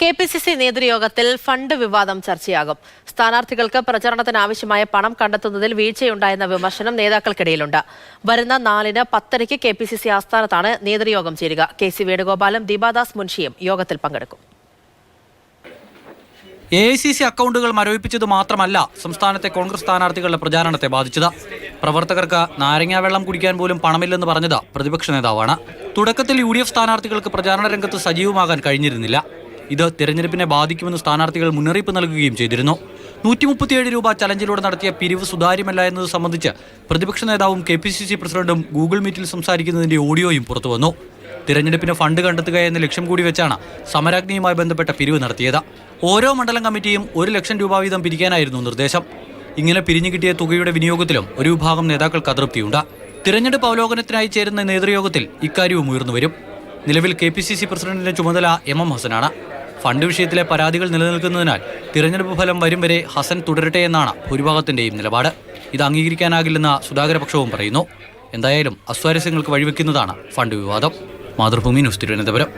KPCC നേതൃയോഗത്തിൽ fund വിവാദം ചർച്ചയാകും. സ്ഥാനാർത്ഥികൾക്ക് പ്രചരണത്തിനാവശ്യമായ പണം കണ്ടെത്തുന്നതിൽ വീഴ്ചയുണ്ടായെന്ന വിമർശനം നേതാക്കൾക്കിടയിലുണ്ട്. വരുന്ന 4-ന് 10:30 കെ.പി.സി.സി ആസ്ഥാനത്താണ് നേതൃയോഗം ചേരുക. കെ.സി. വേണുഗോപാലും ദീപാദാസ് മുൻഷിയും യോഗത്തിൽ പങ്കെടുക്കും. എ.ഐ.സി.സി അക്കൗണ്ടുകൾ മരവിപ്പിച്ചത് മാത്രമല്ല സംസ്ഥാനത്തെ കോൺഗ്രസ് സ്ഥാനാർത്ഥികളുടെ പ്രചാരണത്തെ ബാധിച്ചത്. പ്രവർത്തകർക്ക് നാരങ്ങാവെള്ളം കുടിക്കാൻ പോലും പണമില്ലെന്ന് പറഞ്ഞത് പ്രതിപക്ഷ നേതാവാണ്. തുടക്കത്തിൽ UDF സ്ഥാനാർത്ഥികൾക്ക് പ്രചാരണ രംഗത്ത് സജീവമാകാൻ കഴിഞ്ഞിരുന്നില്ല. ഇത് തിരഞ്ഞെടുപ്പിനെ ബാധിക്കുമെന്ന് സ്ഥാനാർത്ഥികൾ മുന്നറിയിപ്പ് നൽകുകയും ചെയ്തിരുന്നു. 137 രൂപ ചലഞ്ചിലൂടെ നടത്തിയ പിരിവ് സുതാര്യമല്ല എന്നത് സംബന്ധിച്ച് പ്രതിപക്ഷ നേതാവും കെ.പി.സി.സി പ്രസിഡന്റും ഗൂഗിൾ മീറ്റിൽ സംസാരിക്കുന്നതിന്റെ ഓഡിയോയും പുറത്തുവന്നു. തിരഞ്ഞെടുപ്പിന് ഫണ്ട് കണ്ടെത്തുക എന്ന ലക്ഷ്യം കൂടി വെച്ചാണ് സമരാഗ്നിയുമായി ബന്ധപ്പെട്ട പിരിവ് നടത്തിയത്. ഓരോ മണ്ഡലം കമ്മിറ്റിയും 1 ലക്ഷം രൂപ വീതം പിരിക്കാനായിരുന്നു നിർദ്ദേശം. ഇങ്ങനെ പിരിഞ്ഞു കിട്ടിയ തുകയുടെ വിനിയോഗത്തിലും ഒരു വിഭാഗം നേതാക്കൾക്ക് അതൃപ്തിയുണ്ട്. തിരഞ്ഞെടുപ്പ് അവലോകനത്തിനായി ചേരുന്ന നേതൃയോഗത്തിൽ ഇക്കാര്യവും ഉയർന്നുവരും. നിലവിൽ കെ.പി.സി.സി പ്രസിഡന്റിന്റെ ചുമതല MM ഹസനാണ്. ഫണ്ട് വിഷയത്തിലെ പരാതികൾ നിലനിൽക്കുന്നതിനാൽ തിരഞ്ഞെടുപ്പ് ഫലം വരും വരെ ഹസൻ തുടരട്ടെ എന്നാണ് ഭൂരിഭാഗത്തിന്റെയും നിലപാട്. ഇത് അംഗീകരിക്കാനാകില്ലെന്ന് സുധാകരപക്ഷവും പറയുന്നു. എന്തായാലും അസ്വാരസ്യങ്ങൾക്ക് വഴിവെക്കുന്നതാണ് ഫണ്ട് വിവാദം. മാതൃഭൂമി ന്യൂസ്, തിരുവനന്തപുരം.